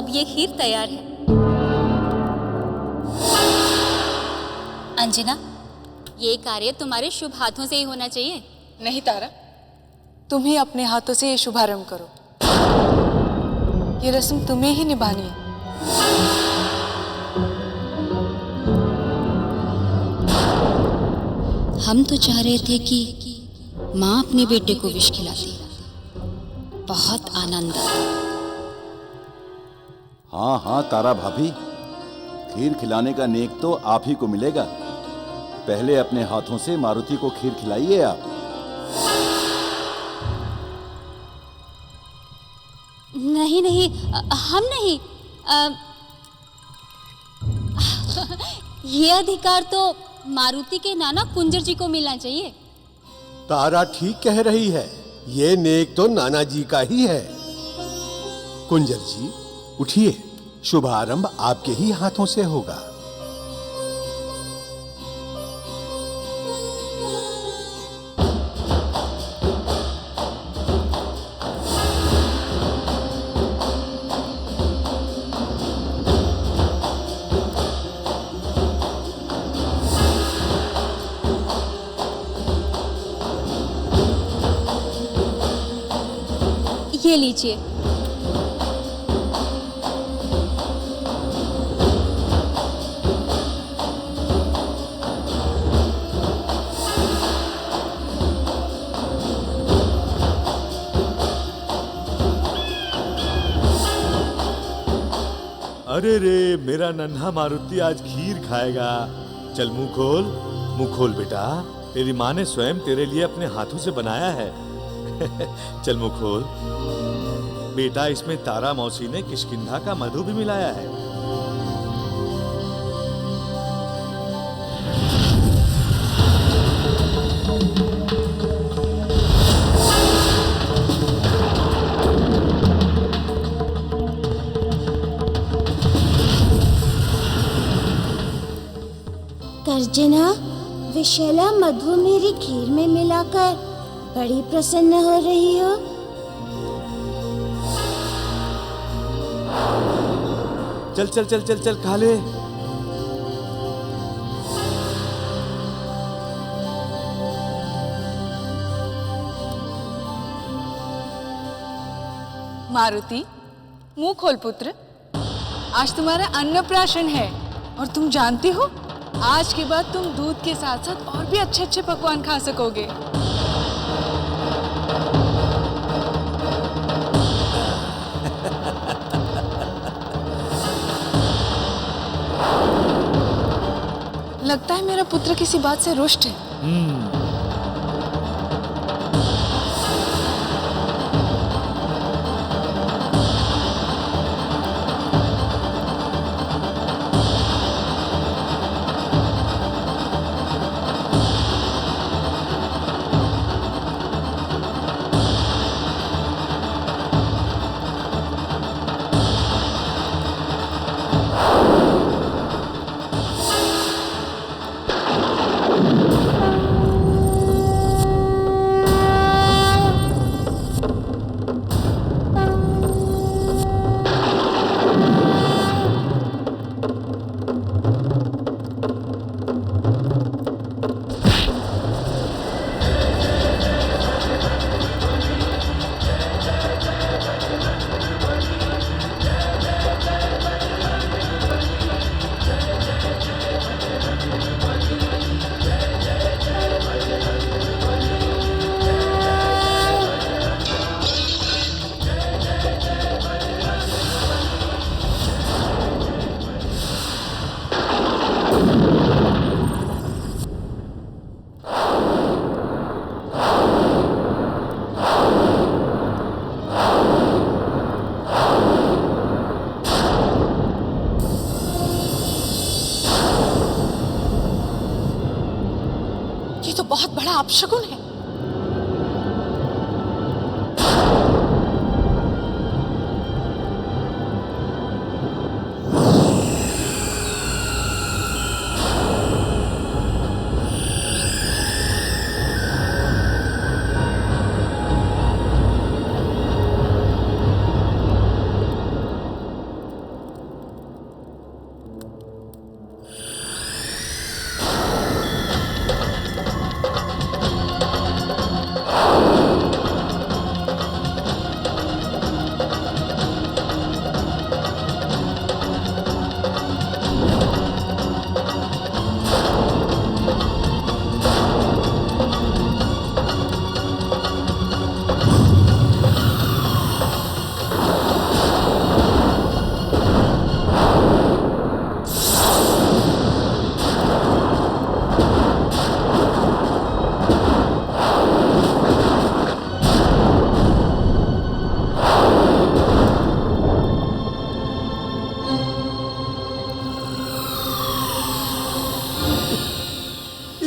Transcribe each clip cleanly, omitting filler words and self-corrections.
अब ये खीर तैयार है। अंजना, ये कार्य तुम्हारे शुभ हाथों से ही होना चाहिए। नहीं तारा, तुम ही अपने हाथों से ये शुभारंभ करो। ये रस्म तुम्हें ही निभानी है। हम तो चाह रहे थे कि माँ अपने बेटे को विष खिलाती, बहुत आनंद आता। हाँ हाँ तारा भाभी, खीर खिलाने का नेक तो आप ही को मिलेगा। पहले अपने हाथों से मारुति को खीर खिलाइए आप। नहीं नहीं, हम नहीं। ये अधिकार तो मारुति के नाना कुंजर जी को मिलना चाहिए। तारा ठीक कह रही है, ये नेक तो नाना जी का ही है। कुंजर जी उठिए, शुभारंभ आपके ही हाथों से होगा। ये लीजिए। अरे रे, मेरा नन्हा मारुति आज खीर खाएगा। चल मुंह खोल बेटा, तेरी माँ ने स्वयं तेरे लिए अपने हाथों से बनाया है। चल मुंह खोल बेटा, इसमें तारा मौसी ने किष्किंधा का मधु भी मिलाया है। गर्जना, विशैला मधु मेरी खीर में मिलाकर बड़ी प्रसन्न हो रही हो। चल चल चल चल चल खा ले। मारुति, मुंह खोल पुत्र, आज तुम्हारा अन्नप्राशन है और तुम जानती हो, आज के बाद तुम दूध के साथ साथ और भी अच्छे अच्छे पकवान खा सकोगे। लगता है मेरा पुत्र किसी बात से रुष्ट है। ये तो बहुत बड़ा अपशकुन है।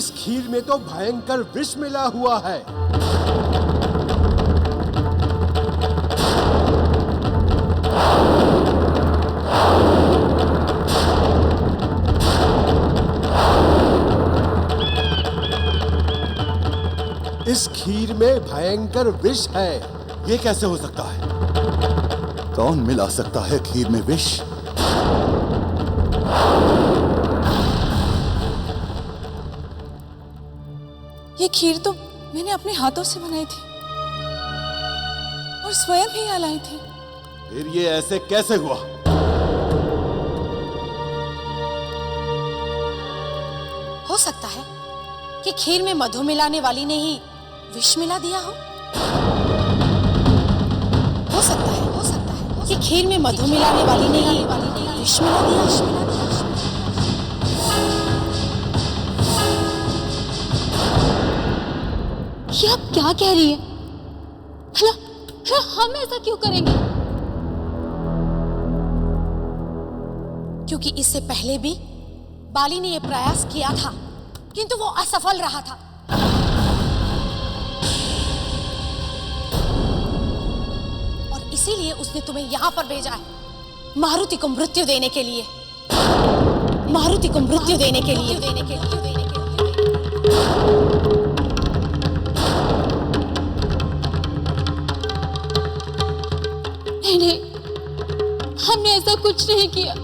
इस खीर में तो भयंकर विष मिला हुआ है। इस खीर में भयंकर विष है। ये कैसे हो सकता है? कौन मिला सकता है खीर में विष? ये खीर तो मैंने अपने हाथों से बनाई थी और स्वयं ही यहाँ लाई थी। फिर ये ऐसे कैसे हुआ? हो सकता है कि खीर में मधु मिलाने वाली ने ही विष मिला दिया हो। हो सकता है कि खीर में मधु मिलाने वाली ने ही विष मिला दिया। ये आप क्या कह रही है? भला हम ऐसा क्यों करेंगे? क्योंकि इससे पहले भी बाली ने यह प्रयास किया था, किंतु वो असफल रहा था। और इसीलिए उसने तुम्हें यहां पर भेजा है, मारुति को मृत्यु देने के लिए। मारुति को मृत्यु देने के लिए। नहीं, हमने ऐसा कुछ नहीं किया।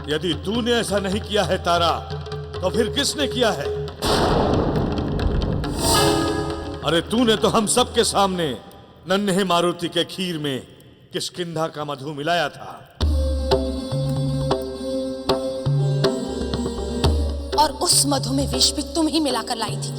यदि तूने ऐसा नहीं किया है तारा, तो फिर किसने किया है? अरे तूने तो हम सबके सामने नन्हे मारुति के खीर में किष्किंधा का मधु मिलाया था। और उस मधु में विष भी तुम ही मिलाकर लाई थी।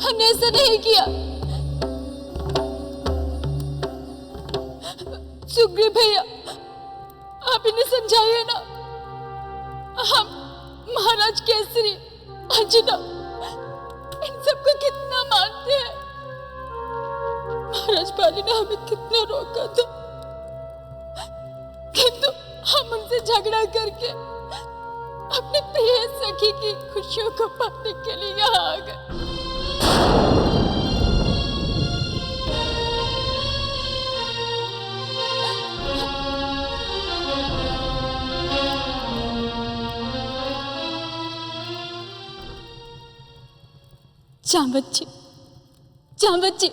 हमने ऐसा नहीं किया। सुग्रीव भैया, आप इन्हें समझाइए ना। हम महाराज केसरी, अंजना, इन सबको कितना मानते हैं। महाराज बाली ने हमें कितना रोका था, किंतु हम उनसे झगड़ा करके अपने प्रिय सखी की खुशियों को पाने के लिए यहाँ आ गए। जामवत जी,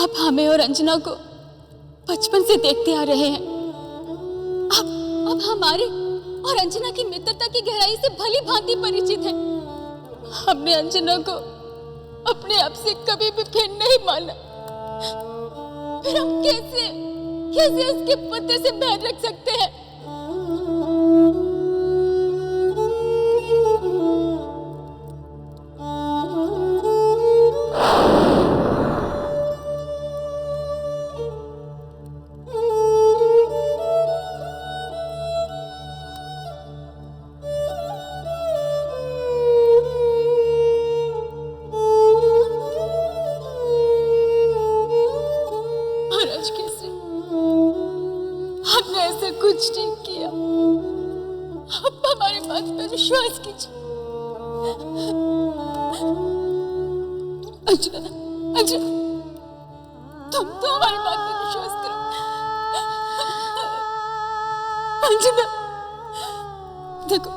आप हमें और अंजना को बचपन से देखते आ रहे हैं। आप हमारे और अंजना की मित्रता की गहराई से भली भांति परिचित हैं। हमने अंजना को अपने आप से कभी भी भिन्न नहीं माना। फिर हम कैसे उसके पति से बैर रख सकते हैं? हमने ऐसा कुछ नहीं किया। आप हमारी बात पर विश्वास कीजिए। अंजना, तुम तो हमारी बात पर विश्वास करो। अंजना, देखो,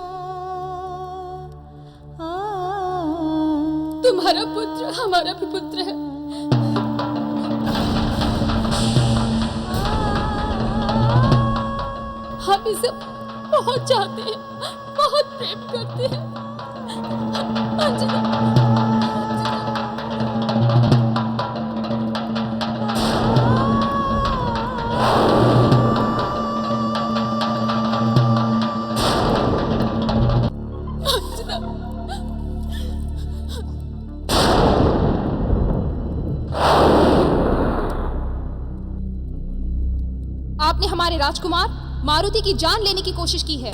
तुम्हारा पुत्र हमारा भी पुत्र है। हम इसे बहुत चाहते हैं, बहुत प्रेम करते हैं। अंजना, आपने हमारे राजकुमार मारुति की जान लेने की कोशिश की है।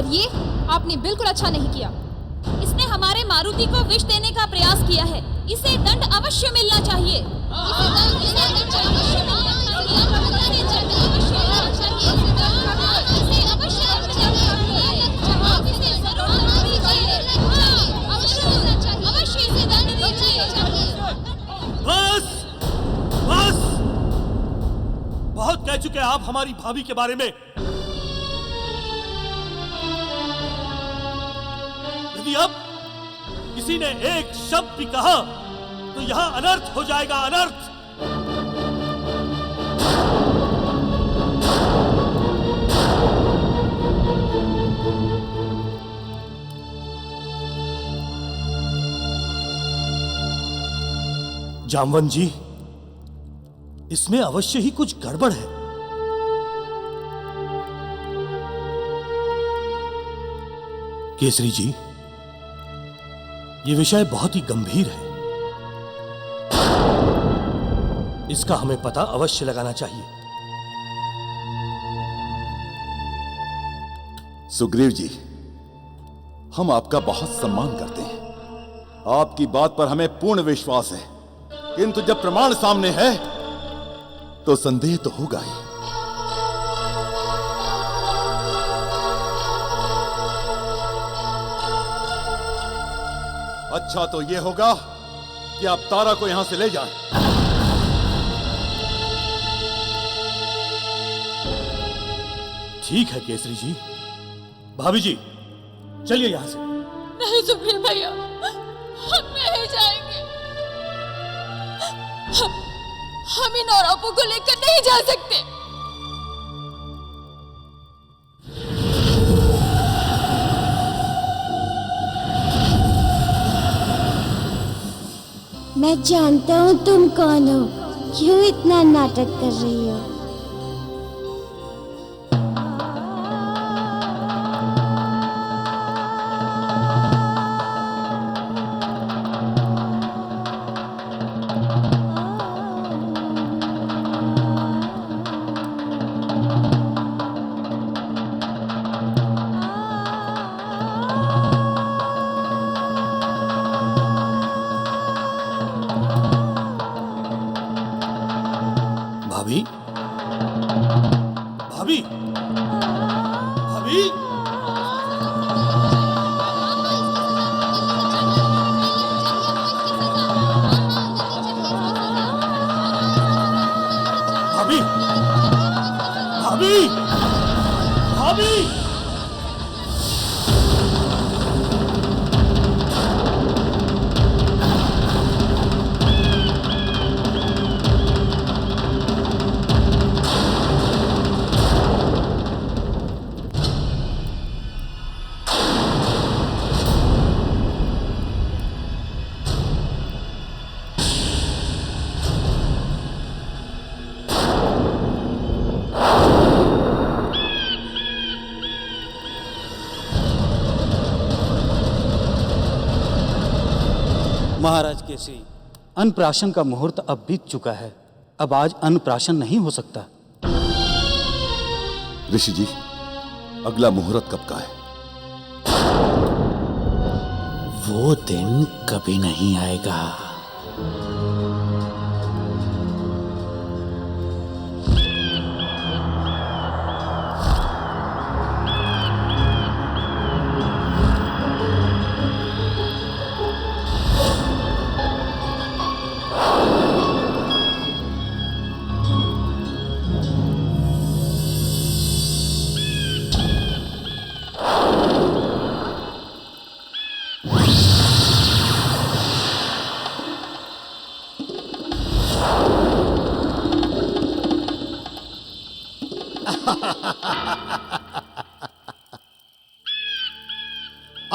और ये आपने बिल्कुल अच्छा नहीं किया। इसने हमारे मारुति को विष देने का प्रयास किया है। इसे दंड अवश्य मिलना चाहिए। इसे दंड अवश्य मिलना चाहिए। बस बस, बहुत कह चुके हैं आप हमारी भाभी के बारे में। यदि अब किसी ने एक शब्द भी कहा तो यहां अनर्थ हो जाएगा, अनर्थ। जामवन जी, इसमें अवश्य ही कुछ गड़बड़ है। केसरी जी, ये विषय बहुत ही गंभीर है। इसका हमें पता अवश्य लगाना चाहिए। सुग्रीव जी, हम आपका बहुत सम्मान करते हैं, आपकी बात पर हमें पूर्ण विश्वास है, किंतु जब प्रमाण सामने है तो संदेह तो होगा ही। अच्छा तो यह होगा कि आप तारा को यहां से ले जाएं। ठीक है केसरी जी। भाभी जी, चलिए यहां से। नहीं सुग्रीव भैया, हम नहीं जाएंगे। हम इन आरोपों को लेकर नहीं जा सकते। मैं जानता हूँ तुम कौन हो, क्यों इतना नाटक कर रही हो। भाभी, भाभी, भाभी, भाभी, भाभी, भाभी। महाराज केसरी, अन्नप्राशन का मुहूर्त अब बीत चुका है। अब आज अन्नप्राशन नहीं हो सकता। ऋषि जी, अगला मुहूर्त कब का है? वो दिन कभी नहीं आएगा।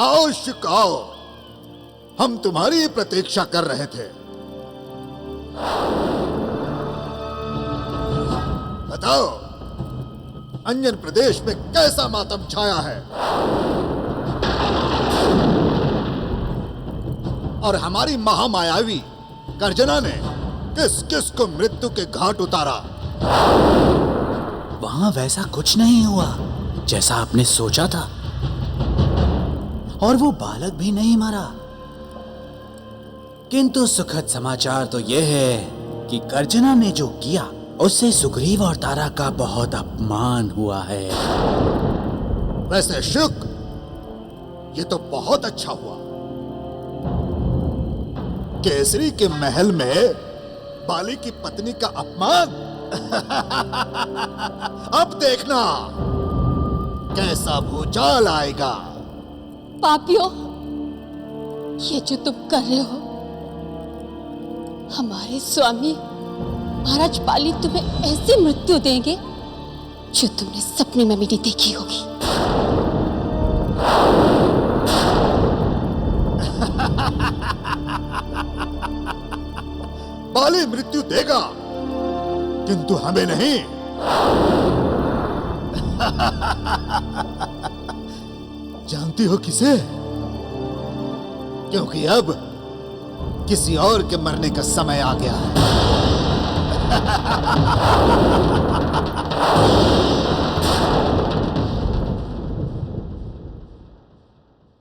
आओ शुक आओ, हम तुम्हारी प्रतीक्षा कर रहे थे। बताओ, अंजन प्रदेश में कैसा मातम छाया है और हमारी महामायावी गर्जना ने किस किस को मृत्यु के घाट उतारा। वहां वैसा कुछ नहीं हुआ जैसा आपने सोचा था। और वो बालक भी नहीं मरा। किंतु सुखद समाचार तो यह है कि गर्जना ने जो किया उससे सुग्रीव और तारा का बहुत अपमान हुआ है। वैसे शुक, ये तो बहुत अच्छा हुआ। केसरी के महल में बाली की पत्नी का अपमान। अब देखना कैसा भूचाल आएगा। पापियों, ये जो तुम कर रहे हो, हमारे स्वामी महाराज बाली तुम्हें ऐसी मृत्यु देंगे जो तुमने सपने में भी नहीं देखी होगी। बाली मृत्यु देगा, किंतु हमें नहीं। जानती हो किसे? क्योंकि अब किसी और के मरने का समय आ गया है।